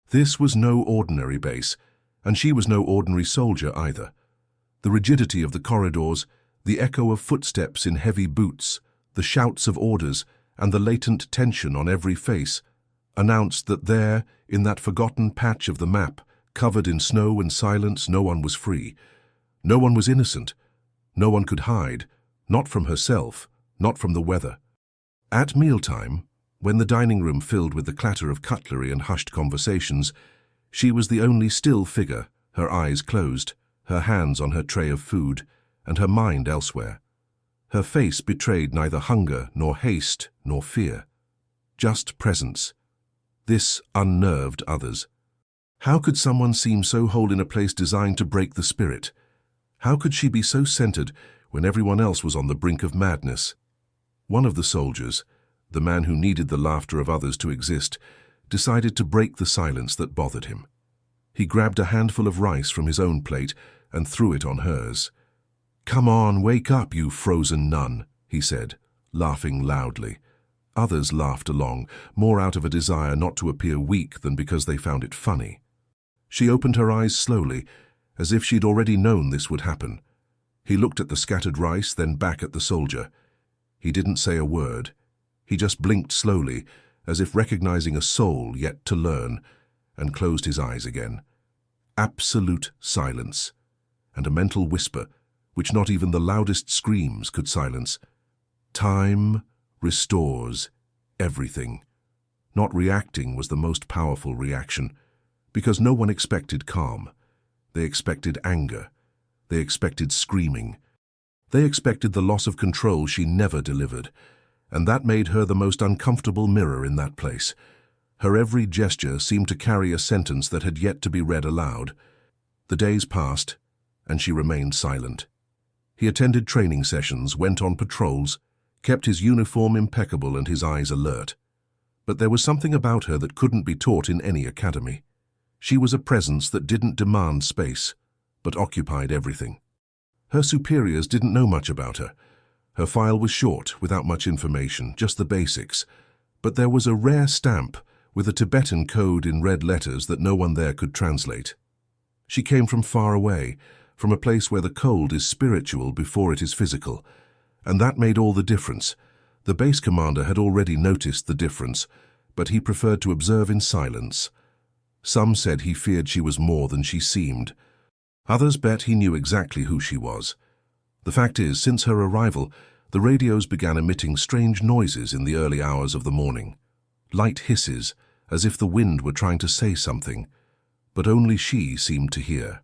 This was no ordinary base, and she was no ordinary soldier either. The rigidity of the corridors, the echo of footsteps in heavy boots, the shouts of orders, and the latent tension on every face announced that there, in that forgotten patch of the map, covered in snow and silence, no one was free. No one was innocent. No one could hide, not from herself, not from the weather. At mealtime, when the dining room filled with the clatter of cutlery and hushed conversations, she was the only still figure, her eyes closed, her hands on her tray of food, and her mind elsewhere. Her face betrayed neither hunger nor haste nor fear, just presence. This unnerved others. How could someone seem so whole in a place designed to break the spirit? How could she be so centered when everyone else was on the brink of madness? One of the soldiers, the man who needed the laughter of others to exist, decided to break the silence that bothered him. He grabbed a handful of rice from his own plate and threw it on hers. "Come on, wake up, you frozen nun," he said, laughing loudly. Others laughed along, more out of a desire not to appear weak than because they found it funny. She opened her eyes slowly, as if she'd already known this would happen. He looked at the scattered rice, then back at the soldier. He didn't say a word. He just blinked slowly, as if recognizing a soul yet to learn, and closed his eyes again. Absolute silence, and a mental whisper, which not even the loudest screams could silence. Time restores everything. Not reacting was the most powerful reaction, because no one expected calm. They expected anger. They expected screaming. They expected the loss of control she never delivered, and that made her the most uncomfortable mirror in that place. Her every gesture seemed to carry a sentence that had yet to be read aloud. The days passed, and she remained silent. He attended training sessions, went on patrols, kept his uniform impeccable and his eyes alert. But there was something about her that couldn't be taught in any academy. She was a presence that didn't demand space, but occupied everything. Her superiors didn't know much about her. Her file was short, without much information, just the basics. But there was a rare stamp with a Tibetan code in red letters that no one there could translate. She came from far away, from a place where the cold is spiritual before it is physical, and that made all the difference. The base commander had already noticed the difference, but he preferred to observe in silence. Some said he feared she was more than she seemed. Others bet he knew exactly who she was. The fact is, since her arrival, the radios began emitting strange noises in the early hours of the morning. Light hisses, as if the wind were trying to say something, but only she seemed to hear.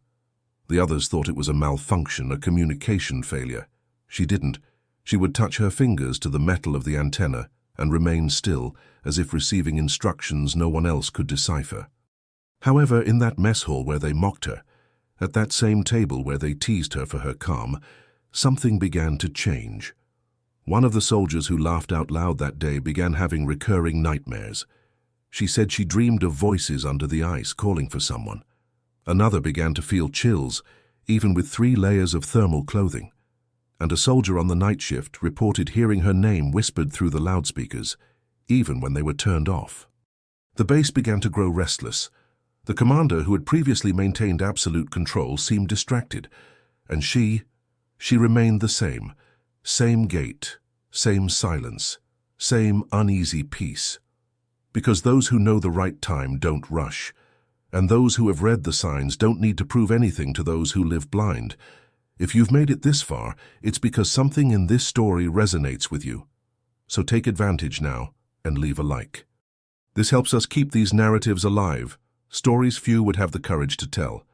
The others thought it was a malfunction, a communication failure. She didn't. She would touch her fingers to the metal of the antenna and remain still, as if receiving instructions no one else could decipher. However, in that mess hall where they mocked her, at that same table where they teased her for her calm, something began to change. One of the soldiers who laughed out loud that day began having recurring nightmares. She said she dreamed of voices under the ice calling for someone. Another began to feel chills, even with 3 layers of thermal clothing. And a soldier on the night shift reported hearing her name whispered through the loudspeakers, even when they were turned off. The base began to grow restless. The commander, who had previously maintained absolute control, seemed distracted, and she remained the same. Same gait, same silence, same uneasy peace. Because those who know the right time don't rush, and those who have read the signs don't need to prove anything to those who live blind. If you've made it this far, it's because something in this story resonates with you. So take advantage now and leave a like. This helps us keep these narratives alive, stories few would have the courage to tell.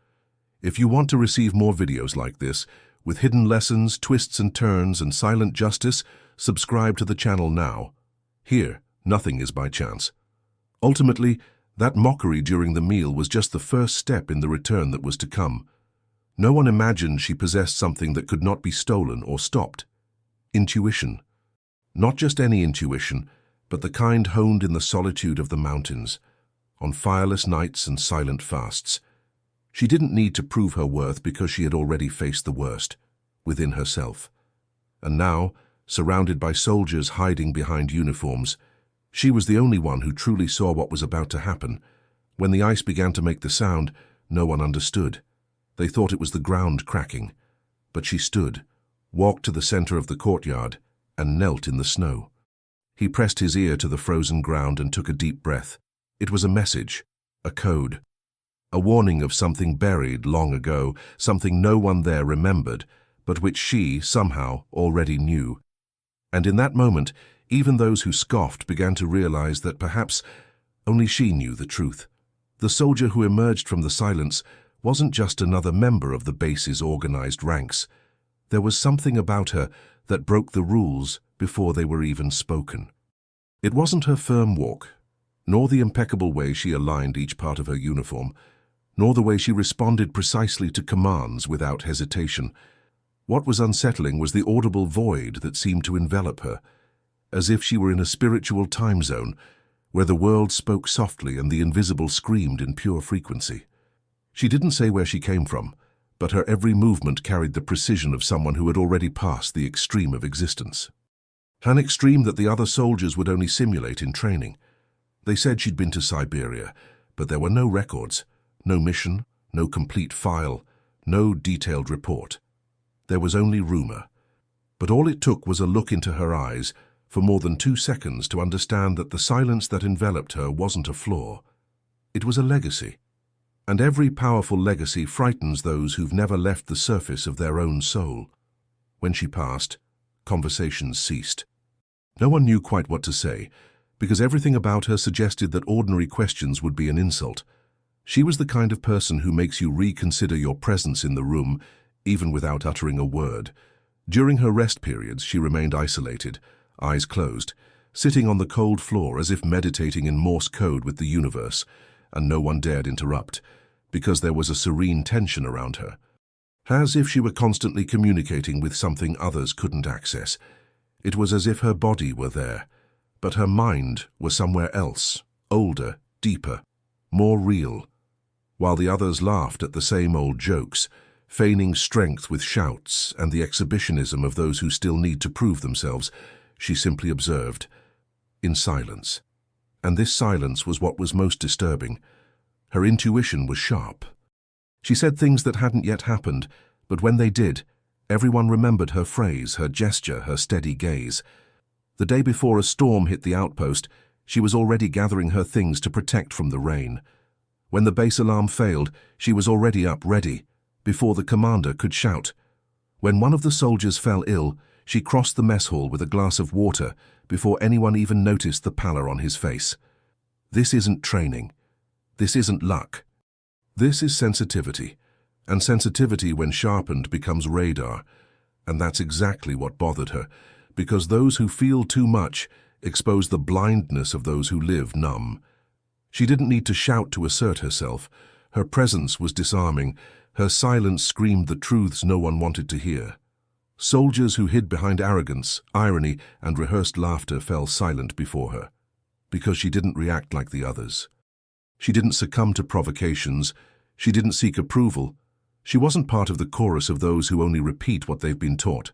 If you want to receive more videos like this, with hidden lessons, twists and turns, and silent justice, subscribe to the channel now. Here, nothing is by chance. Ultimately, that mockery during the meal was just the first step in the return that was to come. No one imagined she possessed something that could not be stolen or stopped. Intuition. Not just any intuition, but the kind honed in the solitude of the mountains, on fireless nights and silent fasts. She didn't need to prove her worth because she had already faced the worst, within herself. And now, surrounded by soldiers hiding behind uniforms, she was the only one who truly saw what was about to happen, When the ice began to make the sound, no one understood. They thought it was the ground cracking. But she stood, walked to the center of the courtyard, and knelt in the snow. He pressed his ear to the frozen ground and took a deep breath. It was a message, a code, a warning of something buried long ago, something no one there remembered, but which she, somehow, already knew. And in that moment, even those who scoffed began to realize that perhaps only she knew the truth. The soldier who emerged from the silence wasn't just another member of the base's organized ranks. There was something about her that broke the rules before they were even spoken. It wasn't her firm walk, nor the impeccable way she aligned each part of her uniform, nor the way she responded precisely to commands without hesitation. What was unsettling was the audible void that seemed to envelop her, as if she were in a spiritual time zone where the world spoke softly and the invisible screamed in pure frequency. She didn't say where she came from, but her every movement carried the precision of someone who had already passed the extreme of existence. An extreme that the other soldiers would only simulate in training. They said she'd been to Siberia, but there were no records, no mission, no complete file, no detailed report. There was only rumor. But all it took was a look into her eyes for more than 2 seconds to understand that the silence that enveloped her wasn't a flaw. It was a legacy. And every powerful legacy frightens those who've never left the surface of their own soul. When she passed, conversations ceased. No one knew quite what to say, because everything about her suggested that ordinary questions would be an insult. She was the kind of person who makes you reconsider your presence in the room, even without uttering a word. During her rest periods, she remained isolated, eyes closed, sitting on the cold floor as if meditating in Morse code with the universe, and no one dared interrupt, because there was a serene tension around her. As if she were constantly communicating with something others couldn't access. It was as if her body were there, but her mind was somewhere else, older, deeper, more real. While the others laughed at the same old jokes, feigning strength with shouts and the exhibitionism of those who still need to prove themselves, she simply observed, in silence. And this silence was what was most disturbing. Her intuition was sharp. She said things that hadn't yet happened, but when they did, everyone remembered her phrase, her gesture, her steady gaze. The day before a storm hit the outpost, she was already gathering her things to protect from the rain. When the base alarm failed, she was already up ready, before the commander could shout. When one of the soldiers fell ill, she crossed the mess hall with a glass of water before anyone even noticed the pallor on his face. This isn't training. This isn't luck. This is sensitivity. And sensitivity, when sharpened, becomes radar. And that's exactly what bothered her, because those who feel too much expose the blindness of those who live numb. She didn't need to shout to assert herself. Her presence was disarming. Her silence screamed the truths no one wanted to hear. Soldiers who hid behind arrogance, irony, and rehearsed laughter fell silent before her, because she didn't react like the others. She didn't succumb to provocations. She didn't seek approval. She wasn't part of the chorus of those who only repeat what they've been taught.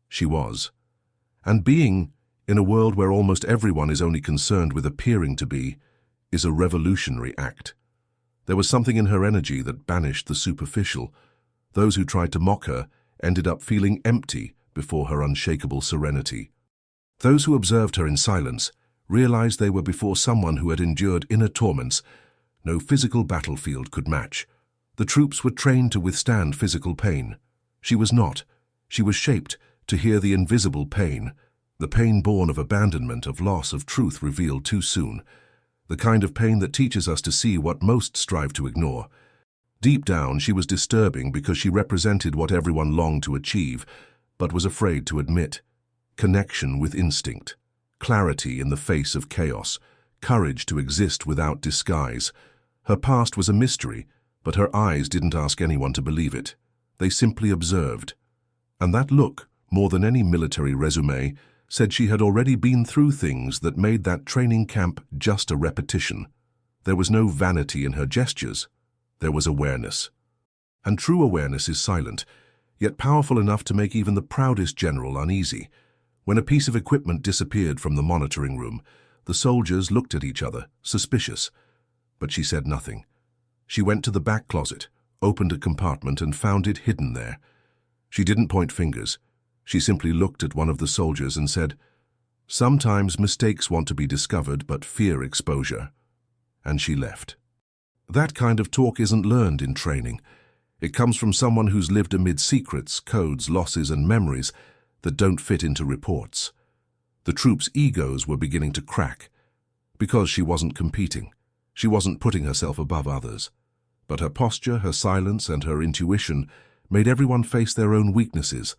She was. And being, in a world where almost everyone is only concerned with appearing to be, is a revolutionary act. There was something in her energy that banished the superficial. Those who tried to mock her ended up feeling empty before her unshakable serenity. Those who observed her in silence realized they were before someone who had endured inner torments no physical battlefield could match. The troops were trained to withstand physical pain. She was not. She was shaped to hear the invisible pain, the pain born of abandonment, of loss, of truth revealed too soon, the kind of pain that teaches us to see what most strive to ignore. Deep down, she was disturbing because she represented what everyone longed to achieve, but was afraid to admit: connection with instinct, clarity in the face of chaos, courage to exist without disguise. Her past was a mystery, but her eyes didn't ask anyone to believe it. They simply observed. And that look, more than any military resume, said she had already been through things that made that training camp just a repetition. There was no vanity in her gestures. There was awareness. And true awareness is silent, yet powerful enough to make even the proudest general uneasy. When a piece of equipment disappeared from the monitoring room, the soldiers looked at each other, suspicious. but she said nothing. She went to the back closet, opened a compartment and found it hidden there. She didn't point fingers. She simply looked at one of the soldiers and said, "Sometimes mistakes want to be discovered but fear exposure." And she left. That kind of talk isn't learned in training. It comes from someone who's lived amid secrets, codes, losses and memories that don't fit into reports. The troops' egos were beginning to crack. Because she wasn't competing. She wasn't putting herself above others. But her posture, her silence and her intuition made everyone face their own weaknesses.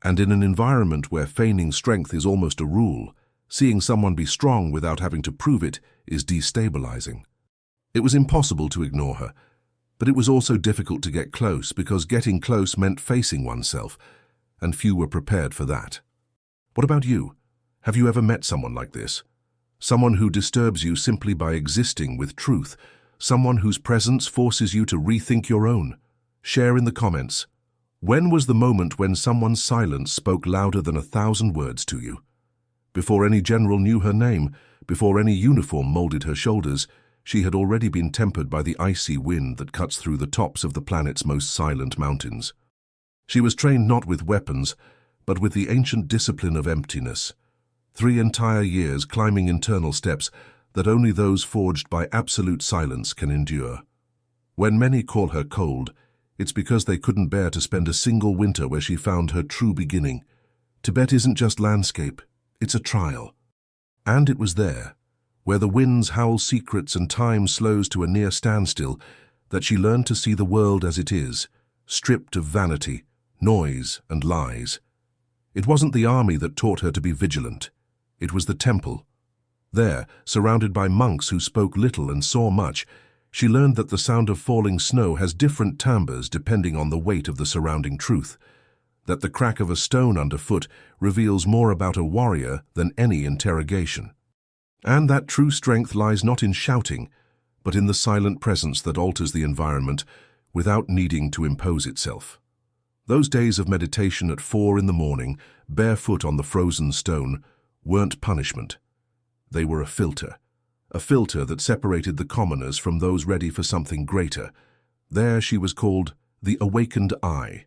And in an environment where feigning strength is almost a rule, seeing someone be strong without having to prove it is destabilizing. It was impossible to ignore her, but it was also difficult to get close because getting close meant facing oneself, and few were prepared for that. What about you? Have you ever met someone like this? Someone who disturbs you simply by existing with truth, someone whose presence forces you to rethink your own? Share in the comments. When was the moment when someone's silence spoke louder than 1,000 words to you? Before any general knew her name, before any uniform molded her shoulders, she had already been tempered by the icy wind that cuts through the tops of the planet's most silent mountains. She was trained not with weapons, but with the ancient discipline of emptiness. 3 entire years climbing internal steps that only those forged by absolute silence can endure. When many call her cold, it's because they couldn't bear to spend a single winter where she found her true beginning. Tibet isn't just landscape, it's a trial. And it was there, where the winds howl secrets and time slows to a near standstill, that she learned to see the world as it is, stripped of vanity, noise and lies. It wasn't the army that taught her to be vigilant. It was the temple. There, surrounded by monks who spoke little and saw much, she learned that the sound of falling snow has different timbres depending on the weight of the surrounding truth, that the crack of a stone underfoot reveals more about a warrior than any interrogation. And that true strength lies not in shouting, but in the silent presence that alters the environment without needing to impose itself. Those days of meditation at 4 in the morning, barefoot on the frozen stone, weren't punishment. They were a filter that separated the commoners from those ready for something greater. There she was called the Awakened Eye,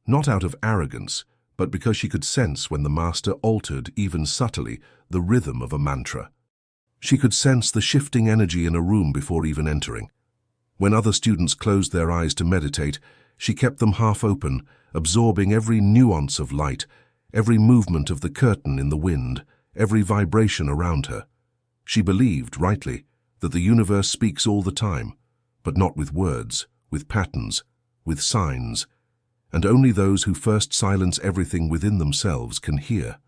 not out of arrogance, but because she could sense when the master altered, even subtly, the rhythm of a mantra. She could sense the shifting energy in a room before even entering. When other students closed their eyes to meditate, she kept them half open, absorbing every nuance of light, every movement of the curtain in the wind, every vibration around her. She believed, rightly, that the universe speaks all the time, but not with words, with patterns, with signs, and only those who first silence everything within themselves can hear.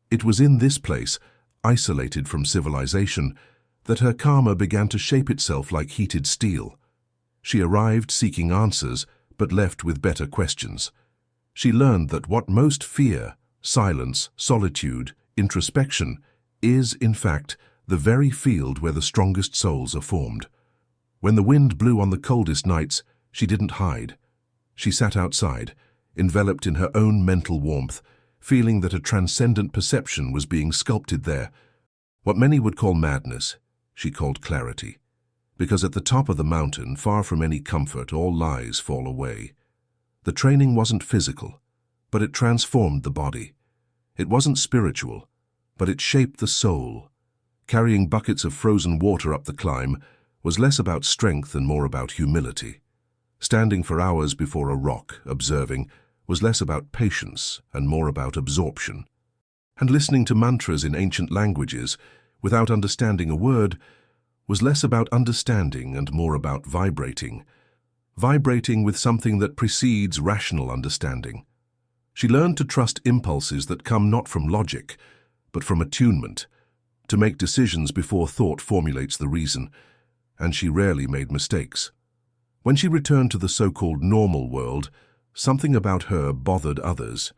It was in this place, isolated from civilization, that her karma began to shape itself like heated steel. She arrived seeking answers, but left with better questions. She learned that what most fear, silence, solitude, introspection, is, in fact, the very field where the strongest souls are formed. When the wind blew on the coldest nights, she didn't hide. She sat outside, enveloped in her own mental warmth, feeling that a transcendent perception was being sculpted there. What many would call madness, she called clarity. Because at the top of the mountain, far from any comfort, all lies fall away. The training wasn't physical, but it transformed the body. It wasn't spiritual, but it shaped the soul. Carrying buckets of frozen water up the climb was less about strength and more about humility. Standing for hours before a rock, observing, was less about patience and more about absorption. And listening to mantras in ancient languages, without understanding a word, was less about understanding and more about vibrating. Vibrating with something that precedes rational understanding. She learned to trust impulses that come not from logic, but from attunement, to make decisions before thought formulates the reason, and she rarely made mistakes. When she returned to the so-called normal world, something about her bothered others.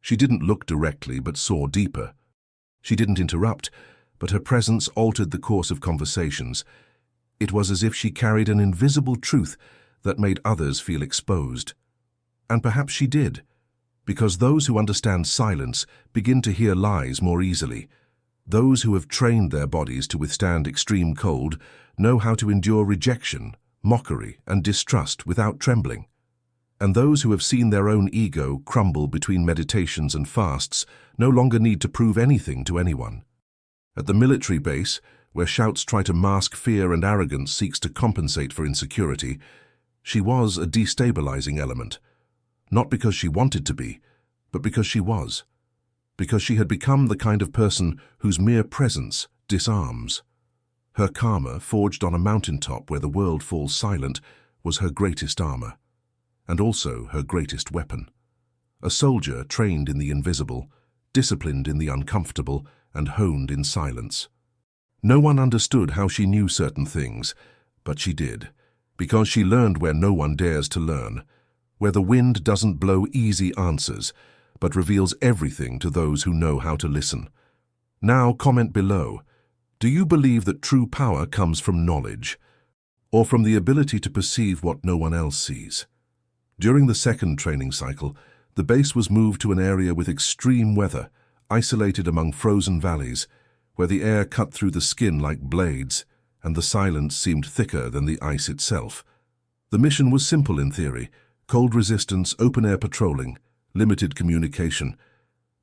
She didn't look directly, but saw deeper. She didn't interrupt, but her presence altered the course of conversations. It was as if she carried an invisible truth that made others feel exposed. And perhaps she did, because those who understand silence begin to hear lies more easily. Those who have trained their bodies to withstand extreme cold know how to endure rejection, mockery, and distrust without trembling. And those who have seen their own ego crumble between meditations and fasts no longer need to prove anything to anyone. At the military base, where shouts try to mask fear and arrogance seeks to compensate for insecurity, she was a destabilizing element. Not because she wanted to be, but because she was. Because she had become the kind of person whose mere presence disarms. Her karma, forged on a mountaintop where the world falls silent, was her greatest armor, and also her greatest weapon. A soldier trained in the invisible, disciplined in the uncomfortable, and honed in silence. No one understood how she knew certain things, but she did, because she learned where no one dares to learn, where the wind doesn't blow easy answers, but reveals everything to those who know how to listen. Now comment below. Do you believe that true power comes from knowledge, or from the ability to perceive what no one else sees? During the second training cycle, the base was moved to an area with extreme weather, isolated among frozen valleys, where the air cut through the skin like blades, and the silence seemed thicker than the ice itself. The mission was simple in theory: cold resistance, open-air patrolling, limited communication.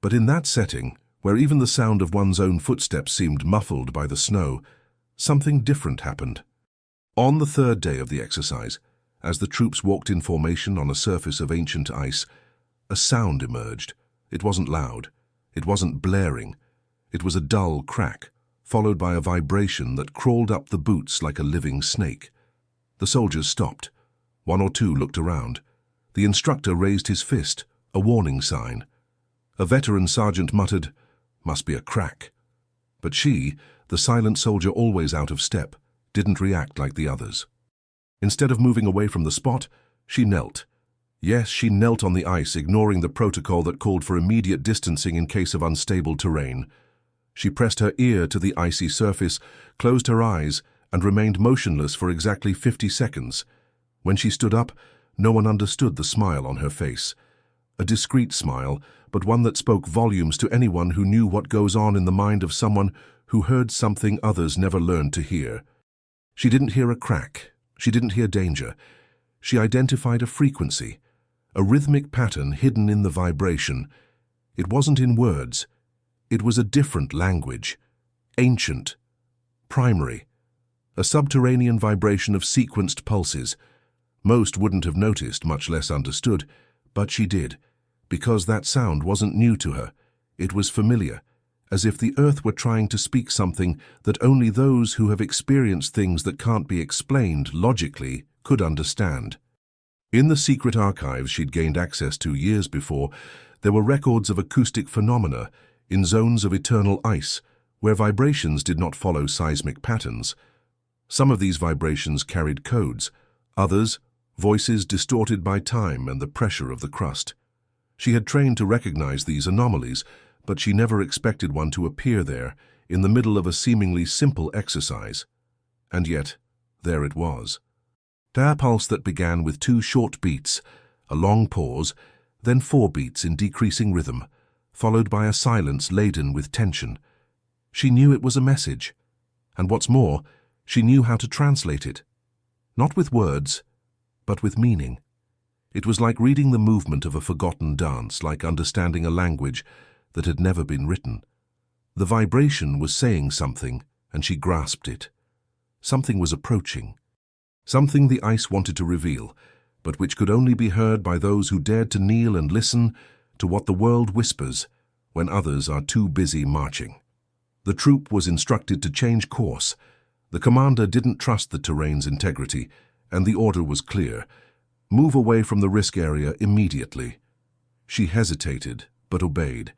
But in that setting, where even the sound of one's own footsteps seemed muffled by the snow, something different happened. On the third day of the exercise, as the troops walked in formation on a surface of ancient ice, a sound emerged. It wasn't loud. It wasn't blaring. It was a dull crack, followed by a vibration that crawled up the boots like a living snake. The soldiers stopped. One or two looked around. The instructor raised his fist, a warning sign. A veteran sergeant muttered, "Must be a crack." But she, the silent soldier always out of step, didn't react like the others. Instead of moving away from the spot, she knelt. Yes, she knelt on the ice, ignoring the protocol that called for immediate distancing in case of unstable terrain. She pressed her ear to the icy surface, closed her eyes, and remained motionless for exactly 50 seconds. When she stood up, no one understood the smile on her face. A discreet smile, but one that spoke volumes to anyone who knew what goes on in the mind of someone who heard something others never learned to hear. She didn't hear a crack. She didn't hear danger. She identified a frequency, a rhythmic pattern hidden in the vibration. It wasn't in words. It was a different language, ancient, primary, a subterranean vibration of sequenced pulses. Most wouldn't have noticed, much less understood, but she did, because that sound wasn't new to her. It was familiar, as if the earth were trying to speak something that only those who have experienced things that can't be explained logically could understand. In the secret archives she'd gained access to years before, there were records of acoustic phenomena in zones of eternal ice, where vibrations did not follow seismic patterns. Some of these vibrations carried codes, others, voices distorted by time and the pressure of the crust. She had trained to recognize these anomalies, but she never expected one to appear there, in the middle of a seemingly simple exercise. And yet, there it was. A pulse that began with 2 short beats, a long pause, then 4 beats in decreasing rhythm, followed by a silence laden with tension. She knew it was a message, and what's more, she knew how to translate it. Not with words, but with meaning. It was like reading the movement of a forgotten dance, like understanding a language that had never been written. The vibration was saying something, and she grasped it. Something was approaching. Something the ice wanted to reveal, but which could only be heard by those who dared to kneel and listen to what the world whispers when others are too busy marching. The troop was instructed to change course. The commander didn't trust the terrain's integrity, and the order was clear: move away from the risk area immediately. She hesitated, but obeyed.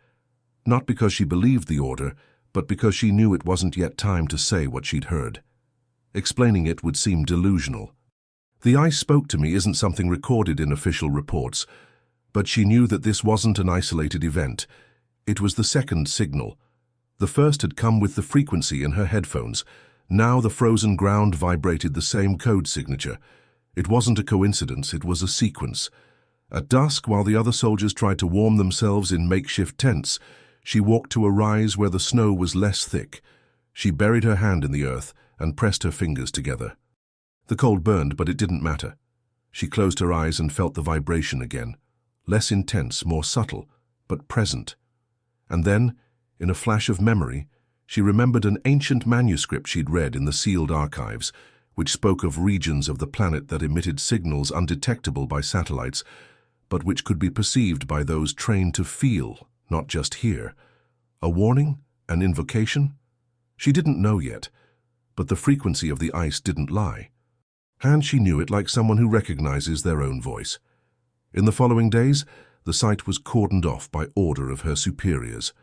Not because she believed the order, but because she knew it wasn't yet time to say what she'd heard. Explaining it would seem delusional. The ice spoke to me isn't something recorded in official reports, but she knew that this wasn't an isolated event. It was the second signal. The first had come with the frequency in her headphones. Now the frozen ground vibrated the same code signature. It wasn't a coincidence, it was a sequence. At dusk, while the other soldiers tried to warm themselves in makeshift tents, She walked to a rise where the snow was less thick. She buried her hand in the earth and pressed her fingers together. The cold burned, but it didn't matter. She closed her eyes and felt the vibration again, less intense, more subtle, but present. And then, in a flash of memory, she remembered an ancient manuscript she'd read in the sealed archives, which spoke of regions of the planet that emitted signals undetectable by satellites, but which could be perceived by those trained to feel, not just hear. A warning? An invocation? She didn't know yet, but the frequency of the ice didn't lie. And she knew it like someone who recognizes their own voice. In the following days, the site was cordoned off by order of her superiors.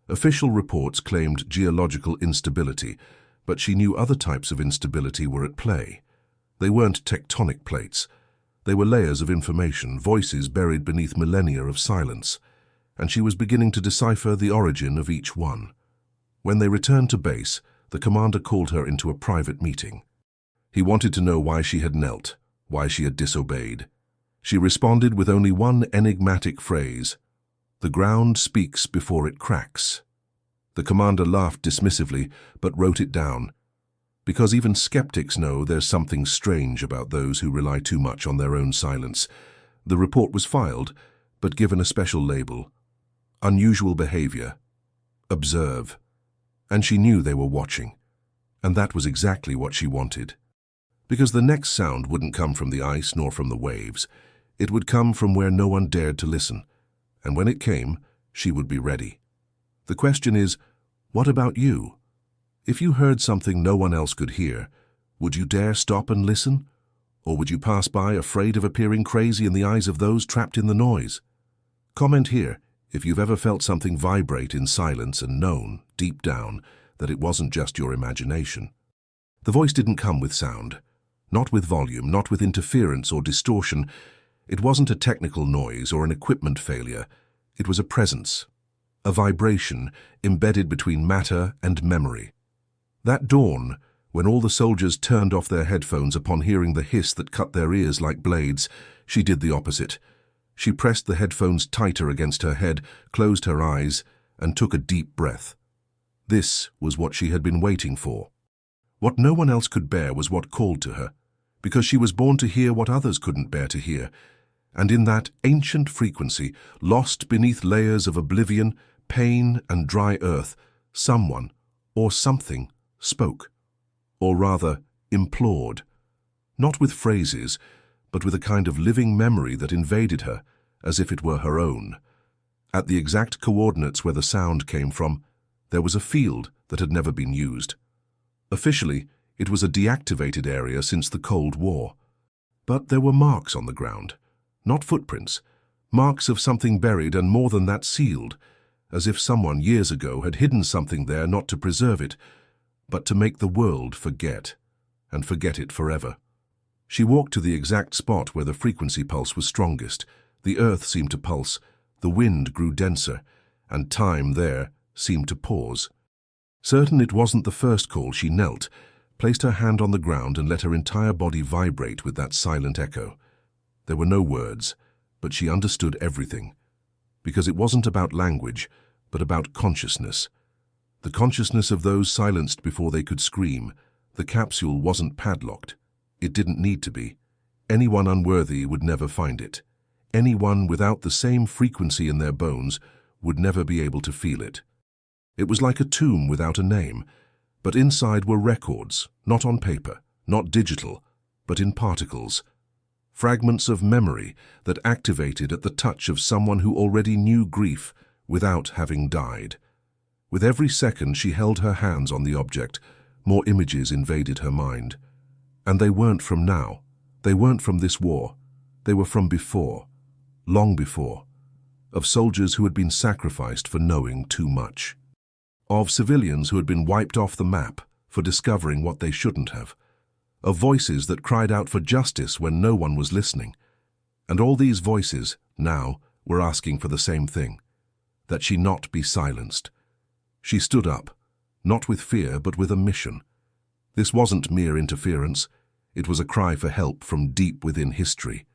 Official reports claimed geological instability, but she knew other types of instability were at play. They weren't tectonic plates. They were layers of information, voices buried beneath millennia of silence, and she was beginning to decipher the origin of each one. When they returned to base, the commander called her into a private meeting. He wanted to know why she had knelt, why she had disobeyed. She responded with only one enigmatic phrase: "The ground speaks before it cracks." The commander laughed dismissively, but wrote it down. Because even skeptics know there's something strange about those who rely too much on their own silence. The report was filed, but given a special label: unusual behavior. Observe. And she knew they were watching. And that was exactly what she wanted. Because the next sound wouldn't come from the ice nor from the waves. It would come from where no one dared to listen. And when it came, she would be ready. The question is, what about you? If you heard something no one else could hear, would you dare stop and listen? Or would you pass by afraid of appearing crazy in the eyes of those trapped in the noise? Comment here if you've ever felt something vibrate in silence and known, deep down, that it wasn't just your imagination. The voice didn't come with sound. Not with volume, not with interference or distortion. It wasn't a technical noise or an equipment failure. It was a presence, a vibration embedded between matter and memory. That dawn, when all the soldiers turned off their headphones upon hearing the hiss that cut their ears like blades, she did the opposite. She pressed the headphones tighter against her head, closed her eyes, and took a deep breath. This was what she had been waiting for. What no one else could bear was what called to her, because she was born to hear what others couldn't bear to hear. And in that ancient frequency, lost beneath layers of oblivion, pain, and dry earth, someone, or something, spoke. Or rather, implored. Not with phrases, but with a kind of living memory that invaded her, as if it were her own. At the exact coordinates where the sound came from, there was a field that had never been used. Officially, it was a deactivated area since the Cold War. But there were marks on the ground. Not footprints. Marks of something buried and more than that sealed, as if someone years ago had hidden something there not to preserve it, but to make the world forget, and forget it forever. She walked to the exact spot where the frequency pulse was strongest. The earth seemed to pulse, the wind grew denser, and time there seemed to pause. Certain it wasn't the first call, she knelt, placed her hand on the ground and let her entire body vibrate with that silent echo. There were no words, but she understood everything. Because it wasn't about language, but about consciousness. The consciousness of those silenced before they could scream. The capsule wasn't padlocked. It didn't need to be. Anyone unworthy would never find it. Anyone without the same frequency in their bones would never be able to feel it. It was like a tomb without a name, but inside were records, not on paper, not digital, but in particles. Fragments of memory that activated at the touch of someone who already knew grief without having died. With every second she held her hands on the object, more images invaded her mind. And they weren't from now. They weren't from this war. They were from before, long before, of soldiers who had been sacrificed for knowing too much. Of civilians who had been wiped off the map for discovering what they shouldn't have. Of voices that cried out for justice when no one was listening. And all these voices, now, were asking for the same thing, that she not be silenced. She stood up, not with fear but with a mission. This wasn't mere interference. It was a cry for help from deep within history.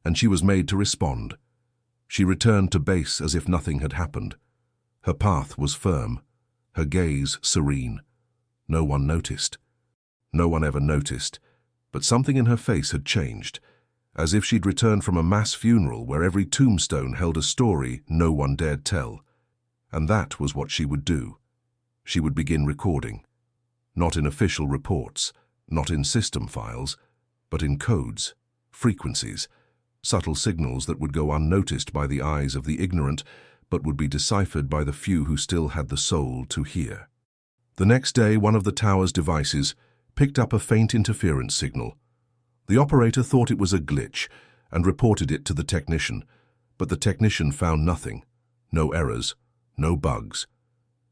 And she was made to respond. She returned to base as if nothing had happened. Her path was firm, her gaze serene. No one noticed. No one ever noticed, but something in her face had changed, as if she'd returned from a mass funeral where every tombstone held a story no one dared tell. And that was what she would do. She would begin recording. Not in official reports, not in system files, but in codes, frequencies, subtle signals that would go unnoticed by the eyes of the ignorant, but would be deciphered by the few who still had the soul to hear. The next day, one of the tower's devices picked up a faint interference signal. The operator thought it was a glitch and reported it to the technician, but the technician found nothing, no errors, no bugs.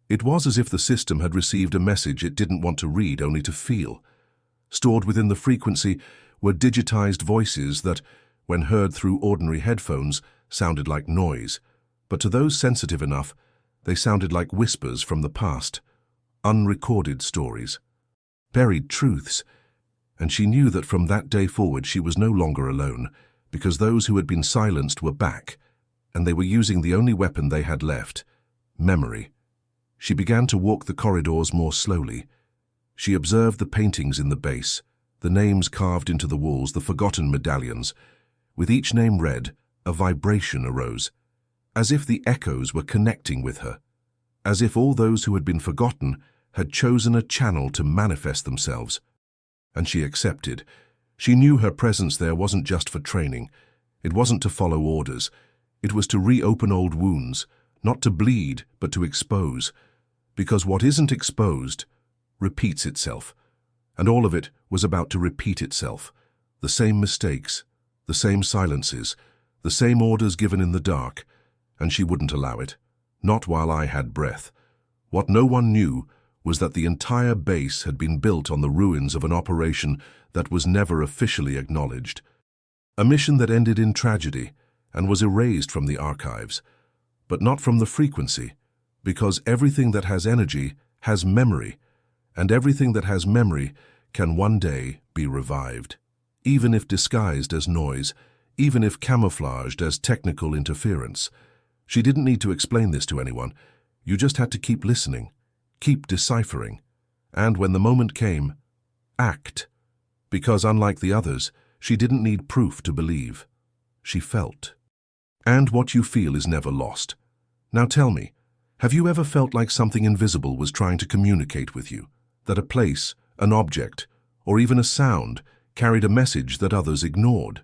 It was as if the system had received a message it didn't want to read, only to feel. Stored within the frequency were digitized voices that, when heard through ordinary headphones, sounded like noise, but to those sensitive enough, they sounded like whispers from the past, unrecorded stories, buried truths, and she knew that from that day forward she was no longer alone, because those who had been silenced were back, and they were using the only weapon they had left, memory. She began to walk the corridors more slowly. She observed the paintings in the base, the names carved into the walls, the forgotten medallions. With each name read, a vibration arose, as if the echoes were connecting with her, as if all those who had been forgotten had chosen a channel to manifest themselves. And she accepted. She knew her presence there wasn't just for training. It wasn't to follow orders. It was to reopen old wounds, not to bleed, but to expose. Because what isn't exposed repeats itself. And all of it was about to repeat itself. The same mistakes, the same silences, the same orders given in the dark. And she wouldn't allow it. Not while I had breath. What no one knew was that the entire base had been built on the ruins of an operation that was never officially acknowledged. A mission that ended in tragedy and was erased from the archives, but not from the frequency, because everything that has energy has memory, and everything that has memory can one day be revived, even if disguised as noise, even if camouflaged as technical interference. She didn't need to explain this to anyone. You just had to keep listening, keep deciphering, and when the moment came, act. Because unlike the others, she didn't need proof to believe. She felt. And what you feel is never lost. Now tell me, have you ever felt like something invisible was trying to communicate with you? That a place, an object, or even a sound carried a message that others ignored?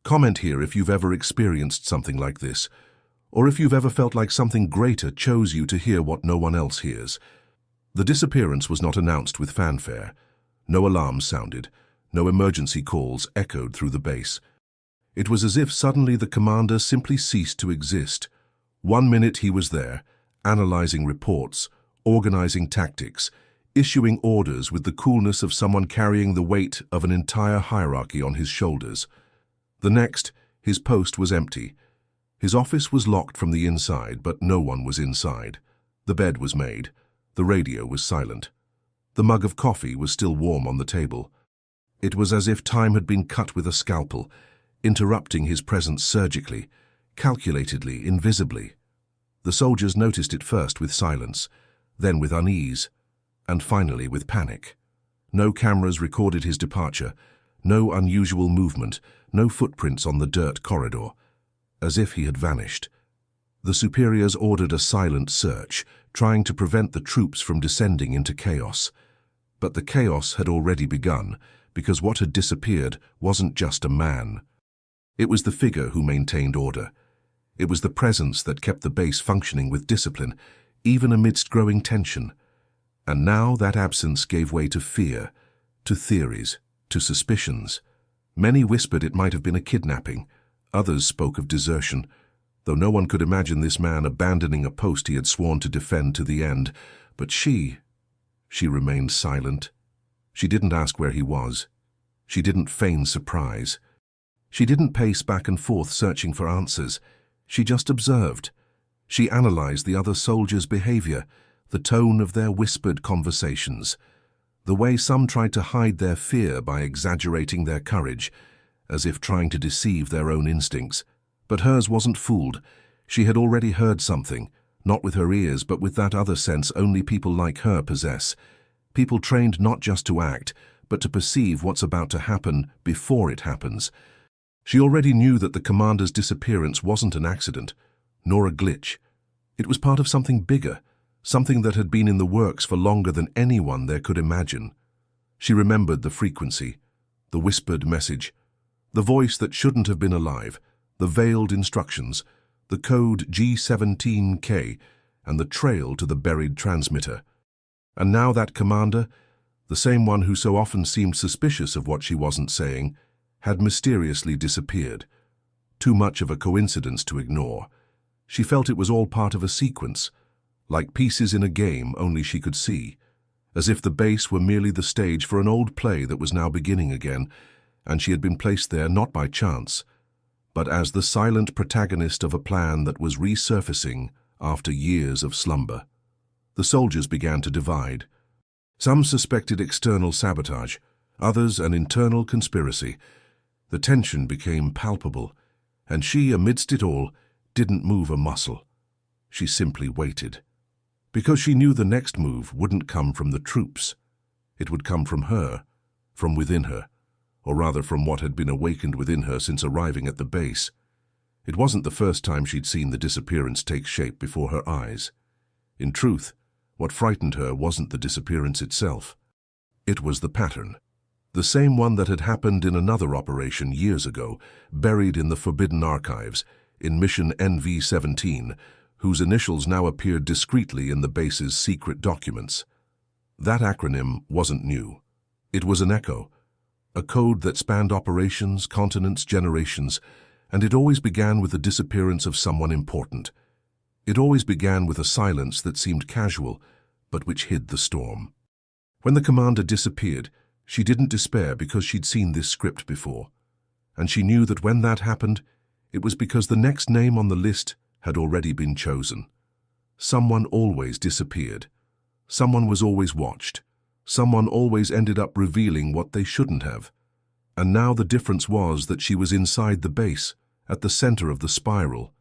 Comment here if you've ever experienced something like this, or if you've ever felt like something greater chose you to hear what no one else hears. The disappearance was not announced with fanfare. No alarms sounded, no emergency calls echoed through the base. It was as if suddenly the commander simply ceased to exist. 1 minute he was there, analyzing reports, organizing tactics, issuing orders with the coolness of someone carrying the weight of an entire hierarchy on his shoulders. The next, his post was empty. His office was locked from the inside, but no one was inside. The bed was made. The radio was silent. The mug of coffee was still warm on the table. It was as if time had been cut with a scalpel, interrupting his presence surgically, calculatedly, invisibly. The soldiers noticed it first with silence, then with unease, and finally with panic. No cameras recorded his departure, no unusual movement, no footprints on the dirt corridor. As if he had vanished. The superiors ordered a silent search, trying to prevent the troops from descending into chaos. But the chaos had already begun, because what had disappeared wasn't just a man. It was the figure who maintained order. It was the presence that kept the base functioning with discipline, even amidst growing tension. And now that absence gave way to fear, to theories, to suspicions. Many whispered it might have been a kidnapping. Others spoke of desertion, though no one could imagine this man abandoning a post he had sworn to defend to the end. But she remained silent. She didn't ask where he was. She didn't feign surprise. She didn't pace back and forth searching for answers. She just observed. She analyzed the other soldiers' behavior, the tone of their whispered conversations, the way some tried to hide their fear by exaggerating their courage, as if trying to deceive their own instincts. But hers wasn't fooled. She had already heard something, not with her ears, but with that other sense only people like her possess. People trained not just to act, but to perceive what's about to happen before it happens. She already knew that the commander's disappearance wasn't an accident, nor a glitch. It was part of something bigger, something that had been in the works for longer than anyone there could imagine. She remembered the frequency, the whispered message, the voice that shouldn't have been alive, the veiled instructions, the code G17K, and the trail to the buried transmitter. And now that commander, the same one who so often seemed suspicious of what she wasn't saying, had mysteriously disappeared. Too much of a coincidence to ignore. She felt it was all part of a sequence, like pieces in a game only she could see, as if the base were merely the stage for an old play that was now beginning again, and she had been placed there not by chance, but as the silent protagonist of a plan that was resurfacing after years of slumber. The soldiers began to divide. Some suspected external sabotage, others an internal conspiracy. The tension became palpable, and she, amidst it all, didn't move a muscle. She simply waited. Because she knew the next move wouldn't come from the troops. It would come from her, from within her, or rather from what had been awakened within her since arriving at the base. It wasn't the first time she'd seen the disappearance take shape before her eyes. In truth, what frightened her wasn't the disappearance itself. It was the pattern. The same one that had happened in another operation years ago, buried in the Forbidden Archives, in Mission NV-17, whose initials now appeared discreetly in the base's secret documents. That acronym wasn't new. It was an echo, a code that spanned operations, continents, generations, and it always began with the disappearance of someone important. It always began with a silence that seemed casual, but which hid the storm. When the commander disappeared, she didn't despair because she'd seen this script before, and she knew that when that happened, it was because the next name on the list had already been chosen. Someone always disappeared. Someone was always watched. Someone always ended up revealing what they shouldn't have. And now the difference was that she was inside the base, at the center of the spiral,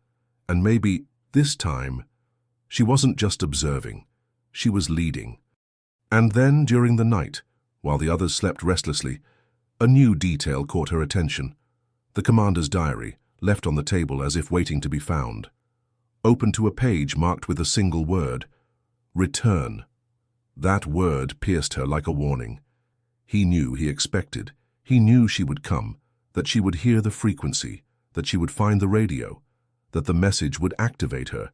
and maybe, this time, she wasn't just observing, she was leading. And then, during the night, while the others slept restlessly, a new detail caught her attention. The commander's diary, left on the table as if waiting to be found. Open to a page marked with a single word, return. That word pierced her like a warning. He knew he expected. He knew she would come, that she would hear the frequency, that she would find the radio, that the message would activate her.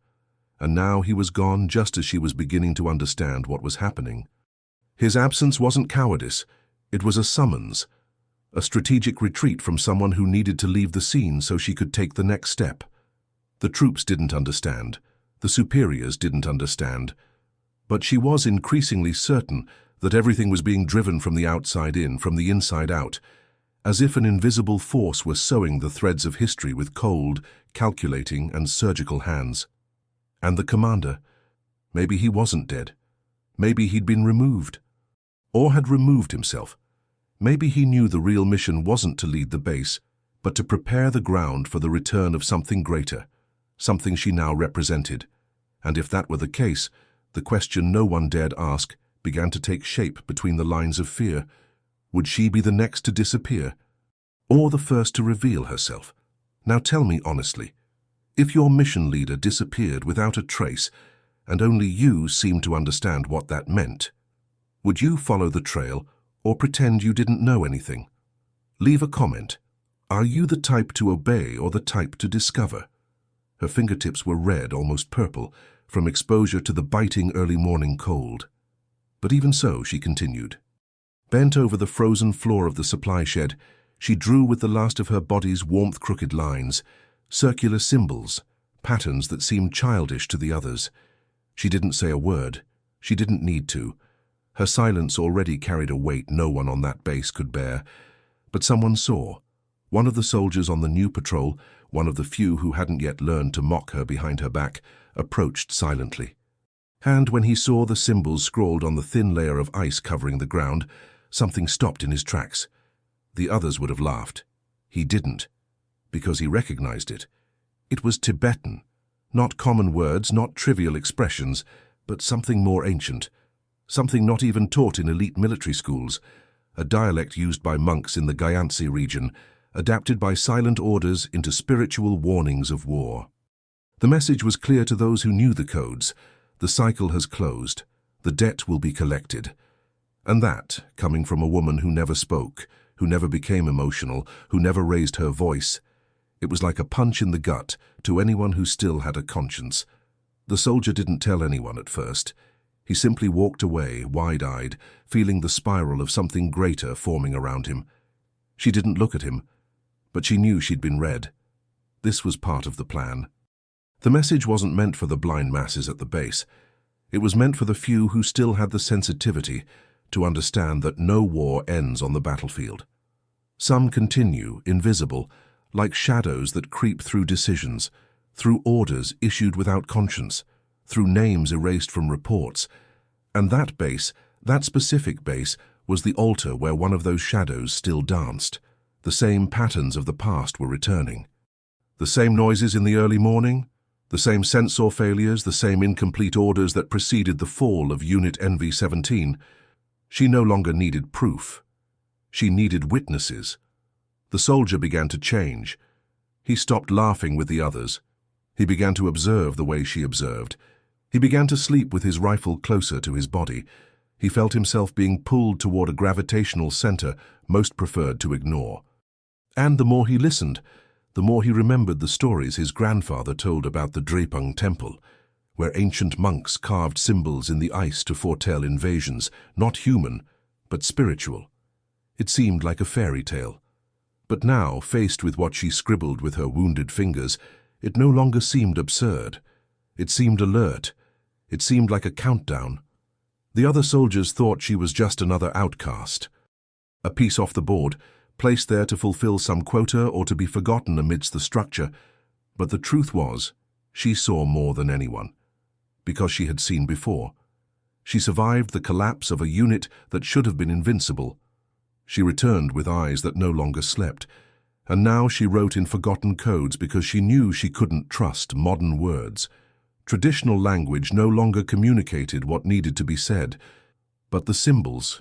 And now he was gone just as she was beginning to understand what was happening. His absence wasn't cowardice, it was a summons, a strategic retreat from someone who needed to leave the scene so she could take the next step. The troops didn't understand, the superiors didn't understand, but she was increasingly certain that everything was being driven from the outside in, from the inside out, as if an invisible force were sewing the threads of history with cold, calculating, and surgical hands. And the commander, maybe he wasn't dead. Maybe he'd been removed. Or had removed himself. Maybe he knew the real mission wasn't to lead the base, but to prepare the ground for the return of something greater, something she now represented. And if that were the case, the question no one dared ask began to take shape between the lines of fear. Would she be the next to disappear? Or the first to reveal herself? Now tell me honestly, if your mission leader disappeared without a trace, and only you seemed to understand what that meant, would you follow the trail or pretend you didn't know anything? Leave a comment. Are you the type to obey or the type to discover? Her fingertips were red, almost purple, from exposure to the biting early morning cold. But even so, she continued. Bent over the frozen floor of the supply shed, she drew with the last of her body's warmth crooked lines, circular symbols, patterns that seemed childish to the others. She didn't say a word. She didn't need to. Her silence already carried a weight no one on that base could bear. But someone saw. One of the soldiers on the new patrol, one of the few who hadn't yet learned to mock her behind her back, approached silently. And when he saw the symbols scrawled on the thin layer of ice covering the ground, something stopped in his tracks. The others would have laughed. He didn't, because he recognized it. It was Tibetan. Not common words, not trivial expressions, but something more ancient. Something not even taught in elite military schools. A dialect used by monks in the Gyansi region, adapted by silent orders into spiritual warnings of war. The message was clear to those who knew the codes. The cycle has closed. The debt will be collected. And that, coming from a woman who never spoke, who never became emotional, who never raised her voice, it was like a punch in the gut to anyone who still had a conscience. The soldier didn't tell anyone at first. He simply walked away, wide-eyed, feeling the spiral of something greater forming around him. She didn't look at him, but she knew she'd been read. This was part of the plan. The message wasn't meant for the blind masses at the base. It was meant for the few who still had the sensitivity to understand that no war ends on the battlefield. Some continue, invisible, like shadows that creep through decisions, through orders issued without conscience, through names erased from reports. And that base, that specific base, was the altar where one of those shadows still danced. The same patterns of the past were returning. The same noises in the early morning, the same sensor failures, the same incomplete orders that preceded the fall of Unit NV-17. She no longer needed proof. She needed witnesses. The soldier began to change. He stopped laughing with the others. He began to observe the way she observed. He began to sleep with his rifle closer to his body. He felt himself being pulled toward a gravitational center most preferred to ignore. And the more he listened, the more he remembered the stories his grandfather told about the Drepung Temple, where ancient monks carved symbols in the ice to foretell invasions, not human, but spiritual. It seemed like a fairy tale. But now, faced with what she scribbled with her wounded fingers, it no longer seemed absurd. It seemed alert. It seemed like a countdown. The other soldiers thought she was just another outcast. A piece off the board, placed there to fulfill some quota or to be forgotten amidst the structure. But the truth was, she saw more than anyone. Because she had seen before. She survived the collapse of a unit that should have been invincible. She returned with eyes that no longer slept, and now she wrote in forgotten codes because she knew she couldn't trust modern words. Traditional language no longer communicated what needed to be said, but the symbols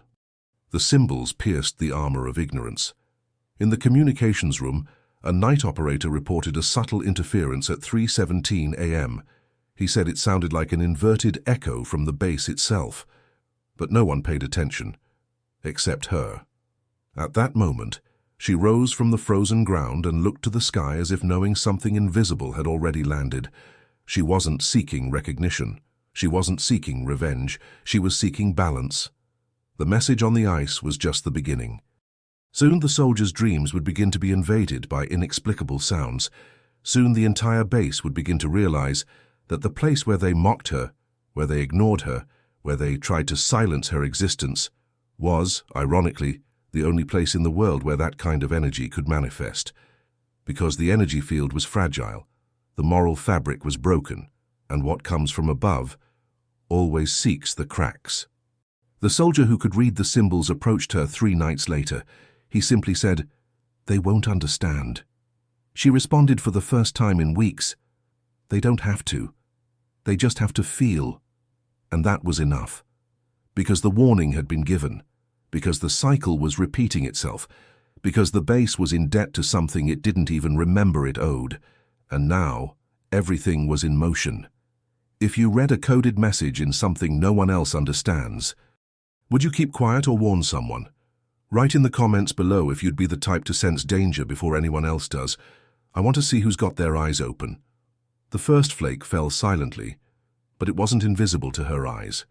pierced the armor of ignorance. In the communications room, a night operator reported a subtle interference at 3:17 a.m. He said it sounded like an inverted echo from the base itself, but no one paid attention, except her. At that moment, she rose from the frozen ground and looked to the sky as if knowing something invisible had already landed. She wasn't seeking recognition. She wasn't seeking revenge. She was seeking balance. The message on the ice was just the beginning. Soon the soldiers' dreams would begin to be invaded by inexplicable sounds. Soon the entire base would begin to realize that the place where they mocked her, where they ignored her, where they tried to silence her existence, was, ironically, the only place in the world where that kind of energy could manifest. Because the energy field was fragile, the moral fabric was broken, and what comes from above always seeks the cracks. The soldier who could read the symbols approached her 3 nights later. He simply said, "They won't understand." She responded for the first time in weeks, "They don't have to. They just have to feel." And that was enough. Because the warning had been given. Because the cycle was repeating itself. Because the base was in debt to something it didn't even remember it owed. And now, everything was in motion. If you read a coded message in something no one else understands, would you keep quiet or warn someone? Write in the comments below if you'd be the type to sense danger before anyone else does. I want to see who's got their eyes open. The first flake fell silently, but it wasn't invisible to her eyes.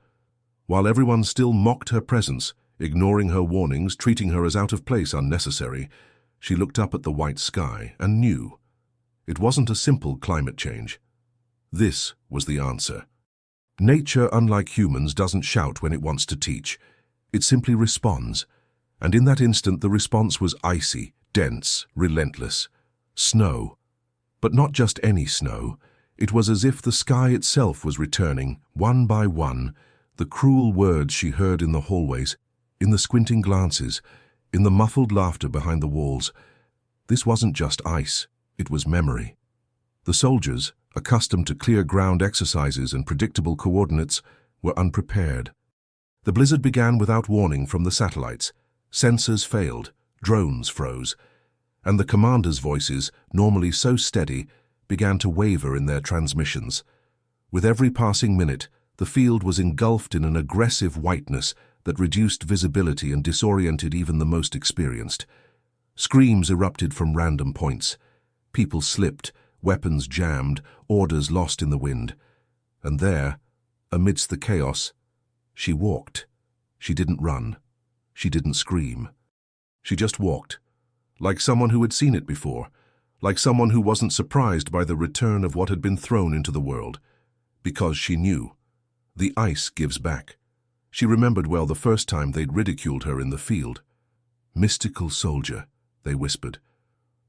While everyone still mocked her presence, ignoring her warnings, treating her as out of place, unnecessary, she looked up at the white sky and knew. It wasn't a simple climate change. This was the answer. Nature, unlike humans, doesn't shout when it wants to teach. It simply responds. And in that instant, the response was icy, dense, relentless. Snow. But not just any snow. It was as if the sky itself was returning, one by one, the cruel words she heard in the hallways, in the squinting glances, in the muffled laughter behind the walls. This wasn't just ice. It was memory. The soldiers, accustomed to clear ground exercises and predictable coordinates, were unprepared. The blizzard began without warning from the satellites. Sensors failed, drones froze, and the commanders' voices, normally so steady, began to waver in their transmissions. With every passing minute, the field was engulfed in an aggressive whiteness that reduced visibility and disoriented even the most experienced. Screams erupted from random points. People slipped, weapons jammed, orders lost in the wind. And there, amidst the chaos, she walked. She didn't run. She didn't scream. She just walked, like someone who had seen it before, like someone who wasn't surprised by the return of what had been thrown into the world. Because she knew. The ice gives back. She remembered well the first time they'd ridiculed her in the field. "Mystical soldier," they whispered.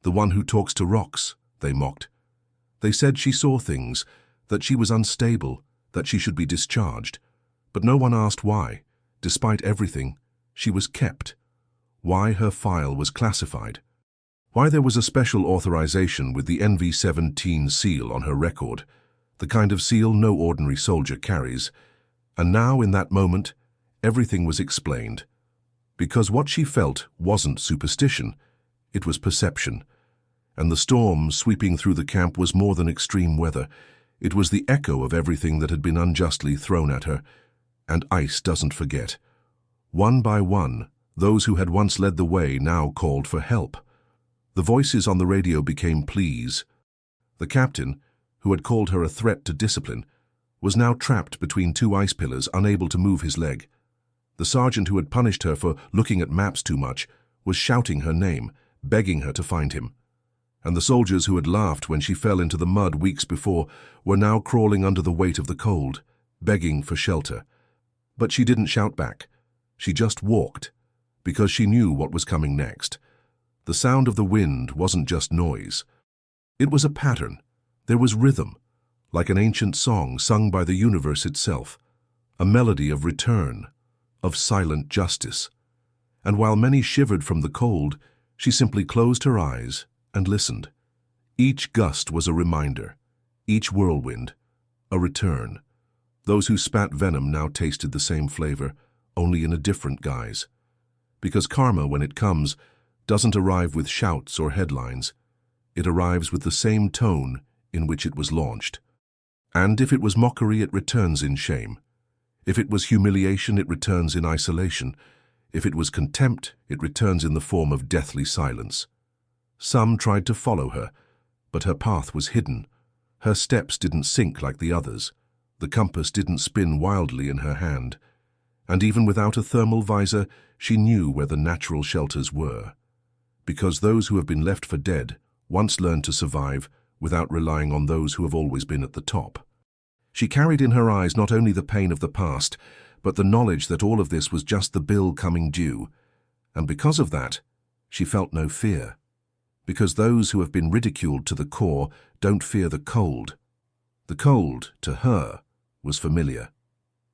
"The one who talks to rocks," they mocked. They said she saw things, that she was unstable, that she should be discharged. But no one asked why. Despite everything, she was kept. Why her file was classified. Why there was a special authorization with the NV-17 seal on her record, the kind of seal no ordinary soldier carries. And now, in that moment, everything was explained. Because what she felt wasn't superstition, it was perception. And the storm sweeping through the camp was more than extreme weather. It was the echo of everything that had been unjustly thrown at her. And ice doesn't forget. One by one, those who had once led the way now called for help. The voices on the radio became pleas. The captain, who had called her a threat to discipline, was now trapped between two ice pillars, unable to move his leg. The sergeant who had punished her for looking at maps too much was shouting her name, begging her to find him. And the soldiers who had laughed when she fell into the mud weeks before were now crawling under the weight of the cold, begging for shelter. But she didn't shout back. She just walked, because she knew what was coming next. The sound of the wind wasn't just noise. It was a pattern. There was rhythm, like an ancient song sung by the universe itself, a melody of return, of silent justice. And while many shivered from the cold, she simply closed her eyes and listened. Each gust was a reminder, each whirlwind, a return. Those who spat venom now tasted the same flavor, only in a different guise. Because karma, when it comes, doesn't arrive with shouts or headlines. It arrives with the same tone in which it was launched. And if it was mockery, it returns in shame. If it was humiliation, it returns in isolation. If it was contempt, it returns in the form of deathly silence. Some tried to follow her, but her path was hidden. Her steps didn't sink like the others. The compass didn't spin wildly in her hand. And even without a thermal visor, she knew where the natural shelters were. Because those who have been left for dead once learned to survive without relying on those who have always been at the top. She carried in her eyes not only the pain of the past, but the knowledge that all of this was just the bill coming due. And because of that, she felt no fear. Because those who have been ridiculed to the core don't fear the cold. The cold, to her, was familiar.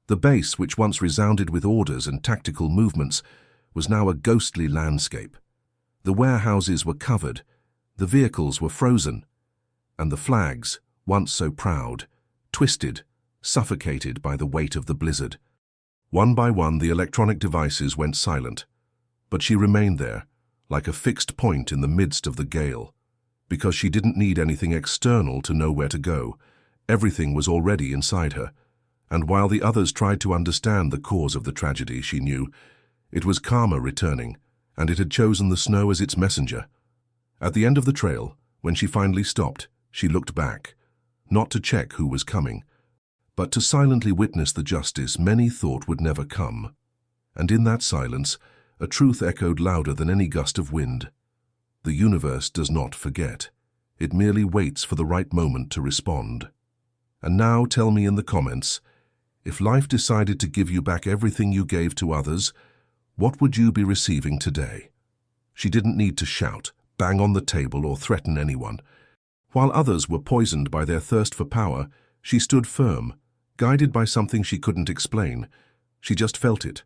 The base, which once resounded with orders and tactical movements, was now a ghostly landscape. The warehouses were covered, the vehicles were frozen, and the flags, once so proud, twisted, suffocated by the weight of the blizzard. One by one, the electronic devices went silent, but she remained there, like a fixed point in the midst of the gale. Because she didn't need anything external to know where to go. Everything was already inside her. And while the others tried to understand the cause of the tragedy, she knew it was karma returning, and it had chosen the snow as its messenger. At the end of the trail, when she finally stopped, she looked back, not to check who was coming, but to silently witness the justice many thought would never come. And in that silence, a truth echoed louder than any gust of wind. The universe does not forget. It merely waits for the right moment to respond. And now tell me in the comments, if life decided to give you back everything you gave to others, what would you be receiving today? She didn't need to shout, bang on the table, or threaten anyone. While others were poisoned by their thirst for power, she stood firm, guided by something she couldn't explain. She just felt it.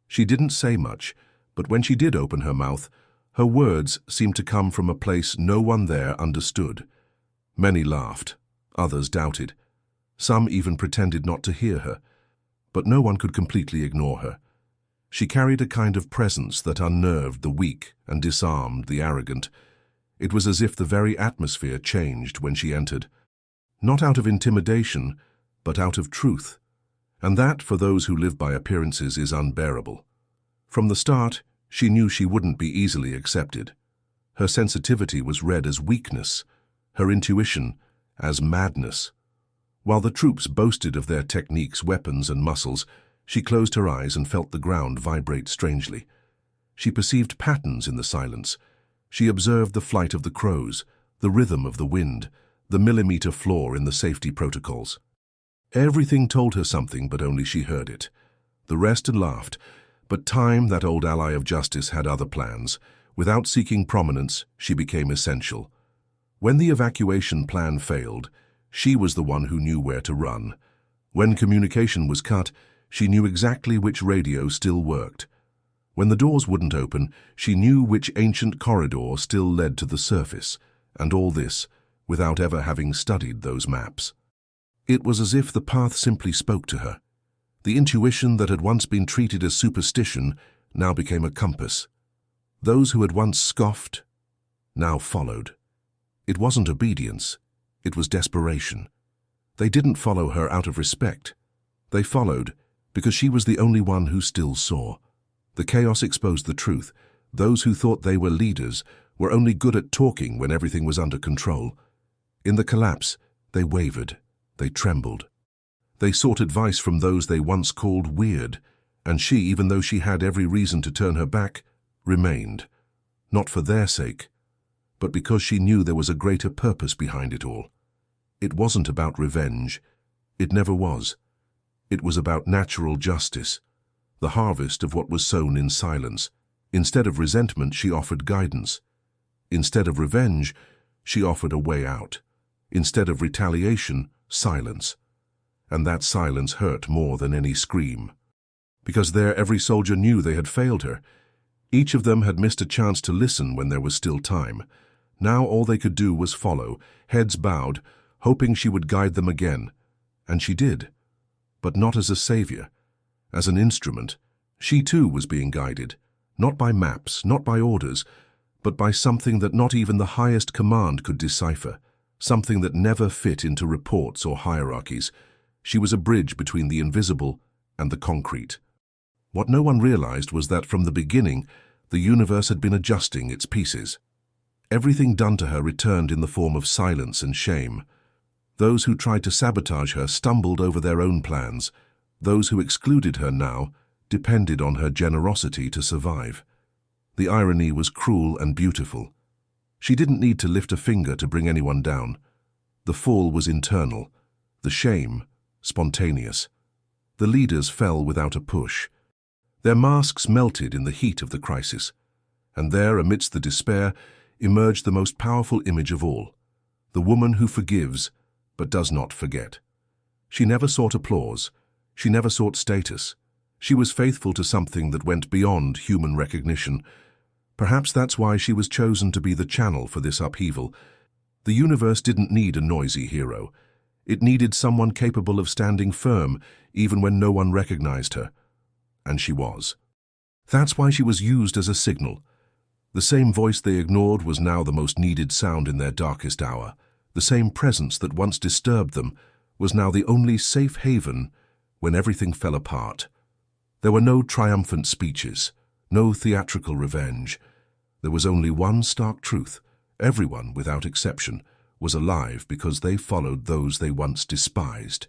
She didn't say much, but when she did open her mouth, her words seemed to come from a place no one there understood. Many laughed, Others doubted. Some even pretended not to hear her. But no one could completely ignore her. She carried a kind of presence that unnerved the weak and disarmed the arrogant. It was as if the very atmosphere changed when she entered. Not out of intimidation, but out of truth. And that, for those who live by appearances, is unbearable. From the start, she knew she wouldn't be easily accepted. Her sensitivity was read as weakness, her intuition as madness. While the troops boasted of their techniques, weapons, and muscles, she closed her eyes and felt the ground vibrate strangely. She perceived patterns in the silence. She observed the flight of the crows, the rhythm of the wind, the millimeter flaw in the safety protocols. Everything told her something, but only she heard it. The rest had laughed, but time, that old ally of justice, had other plans. Without seeking prominence, she became essential. When the evacuation plan failed, she was the one who knew where to run. When communication was cut, she knew exactly which radio still worked. When the doors wouldn't open, she knew which ancient corridor still led to the surface, and all this without ever having studied those maps. It was as if the path simply spoke to her. The intuition that had once been treated as superstition now became a compass. Those who had once scoffed now followed. It wasn't obedience, it was desperation. They didn't follow her out of respect. They followed because she was the only one who still saw. The chaos exposed the truth. Those who thought they were leaders were only good at talking when everything was under control. In the collapse, they wavered. They trembled. They sought advice from those they once called weird, and she, even though she had every reason to turn her back, remained. Not for their sake, but because she knew there was a greater purpose behind it all. It wasn't about revenge. It never was. It was about natural justice, the harvest of what was sown in silence. Instead of resentment, she offered guidance. Instead of revenge, she offered a way out. Instead of retaliation, silence. And that silence hurt more than any scream. Because there every soldier knew they had failed her. Each of them had missed a chance to listen when there was still time. Now all they could do was follow, heads bowed, hoping she would guide them again. And she did. But not as a savior. As an instrument. She too was being guided. Not by maps, not by orders, but by something that not even the highest command could decipher. Something that never fit into reports or hierarchies. She was a bridge between the invisible and the concrete. What no one realized was that from the beginning, the universe had been adjusting its pieces. Everything done to her returned in the form of silence and shame. Those who tried to sabotage her stumbled over their own plans. Those who excluded her now depended on her generosity to survive. The irony was cruel and beautiful. She didn't need to lift a finger to bring anyone down. The fall was internal, the shame spontaneous. The leaders fell without a push. Their masks melted in the heat of the crisis, and there, amidst the despair, emerged the most powerful image of all, the woman who forgives but does not forget. She never sought applause. She never sought status. She was faithful to something that went beyond human recognition. Perhaps that's why she was chosen to be the channel for this upheaval. The universe didn't need a noisy hero. It needed someone capable of standing firm even when no one recognized her. And she was. That's why she was used as a signal. The same voice they ignored was now the most needed sound in their darkest hour. The same presence that once disturbed them was now the only safe haven when everything fell apart. There were no triumphant speeches, no theatrical revenge. There was only one stark truth. Everyone, without exception, was alive because they followed those they once despised.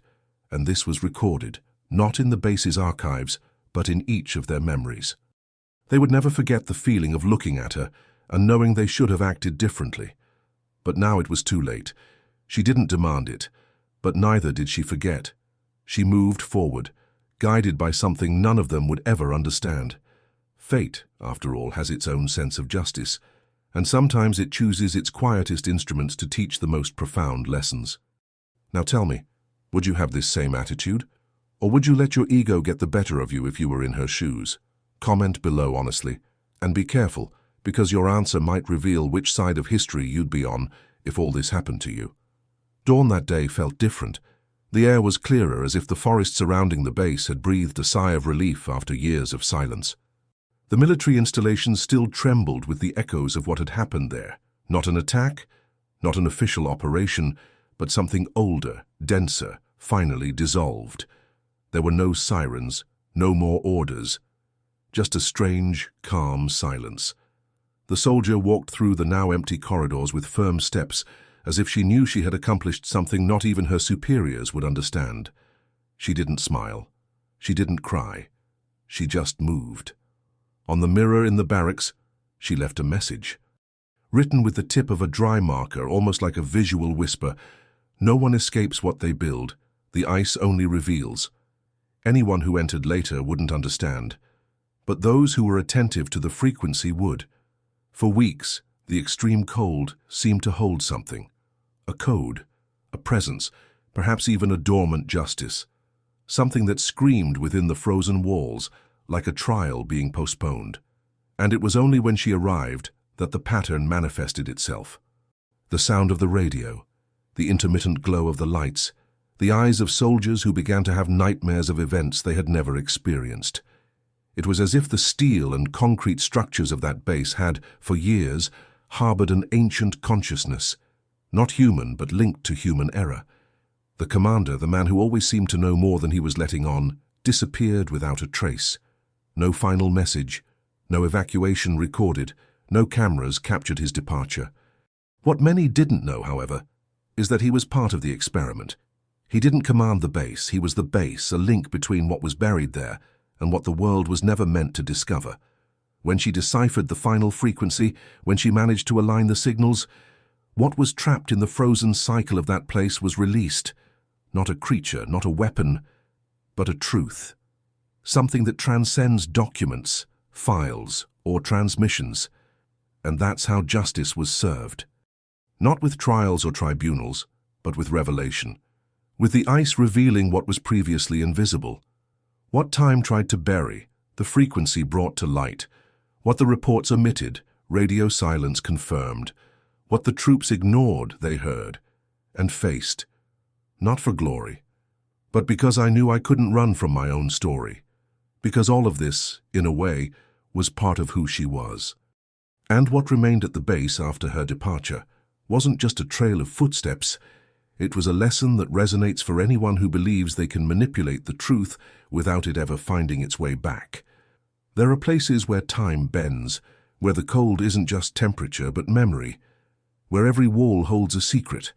And this was recorded, not in the base's archives, but in each of their memories. They would never forget the feeling of looking at her and knowing they should have acted differently. But now it was too late. She didn't demand it, but neither did she forget. She moved forward, guided by something none of them would ever understand. Fate, after all, has its own sense of justice, and sometimes it chooses its quietest instruments to teach the most profound lessons. Now tell me, would you have this same attitude? Or would you let your ego get the better of you if you were in her shoes? Comment below honestly, and be careful, because your answer might reveal which side of history you'd be on if all this happened to you. Dawn that day felt different. The air was clearer, as if the forest surrounding the base had breathed a sigh of relief after years of silence. The military installation still trembled with the echoes of what had happened there. Not an attack, not an official operation, but something older, denser, finally dissolved. There were no sirens, no more orders, just a strange, calm silence. The soldier walked through the now empty corridors with firm steps, as if she knew she had accomplished something not even her superiors would understand. She didn't smile. She didn't cry. She just moved. On the mirror in the barracks, she left a message. Written with the tip of a dry marker, almost like a visual whisper, "No one escapes what they build. The ice only reveals." Anyone who entered later wouldn't understand, but those who were attentive to the frequency would. For weeks, the extreme cold seemed to hold something. A code, a presence, perhaps even a dormant justice. Something that screamed within the frozen walls, like a trial being postponed. And it was only when she arrived that the pattern manifested itself. The sound of the radio, the intermittent glow of the lights, the eyes of soldiers who began to have nightmares of events they had never experienced. It was as if the steel and concrete structures of that base had, for years, harbored an ancient consciousness, not human but linked to human error. The commander, the man who always seemed to know more than he was letting on, disappeared without a trace. No final message, no evacuation recorded, no cameras captured his departure. What many didn't know, however, is that he was part of the experiment. He didn't command the base, he was the base, a link between what was buried there and what the world was never meant to discover. When she deciphered the final frequency, when she managed to align the signals, what was trapped in the frozen cycle of that place was released. Not a creature, not a weapon, but a truth. Something that transcends documents, files, or transmissions. And that's how justice was served. Not with trials or tribunals, but with revelation. With the ice revealing what was previously invisible. What time tried to bury, the frequency brought to light. What the reports omitted, radio silence confirmed. What the troops ignored, they heard and faced. Not for glory, but because I knew I couldn't run from my own story. Because all of this, in a way, was part of who she was. And what remained at the base after her departure wasn't just a trail of footsteps. It was a lesson that resonates for anyone who believes they can manipulate the truth without it ever finding its way back. There are places where time bends, where the cold isn't just temperature but memory, where every wall holds a secret,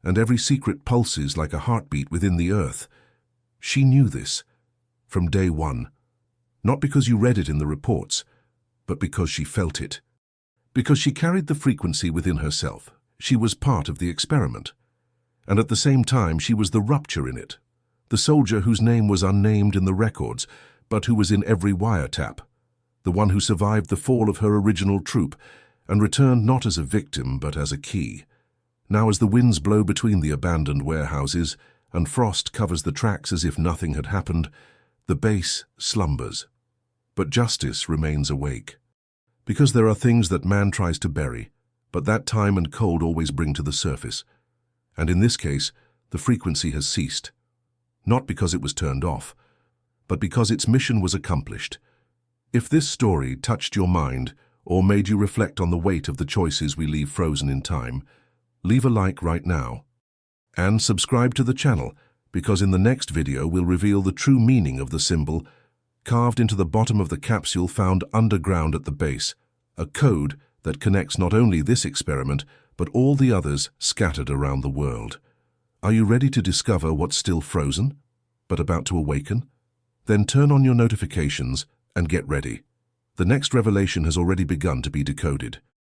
and every secret pulses like a heartbeat within the earth. She knew this from day one, not because you read it in the reports, but because she felt it. Because she carried the frequency within herself. She was part of the experiment. And at the same time, she was the rupture in it. The soldier whose name was unnamed in the records, but who was in every wiretap. The one who survived the fall of her original troop and returned not as a victim, but as a key. Now as the winds blow between the abandoned warehouses and frost covers the tracks as if nothing had happened, the base slumbers. But justice remains awake. Because there are things that man tries to bury, but that time and cold always bring to the surface. And in this case, the frequency has ceased. Not because it was turned off, but because its mission was accomplished. If this story touched your mind or made you reflect on the weight of the choices we leave frozen in time, leave a like right now. And subscribe to the channel, because in the next video we'll reveal the true meaning of the symbol carved into the bottom of the capsule found underground at the base, a code that connects not only this experiment, but all the others scattered around the world. Are you ready to discover what's still frozen, but about to awaken? Then turn on your notifications and get ready. The next revelation has already begun to be decoded.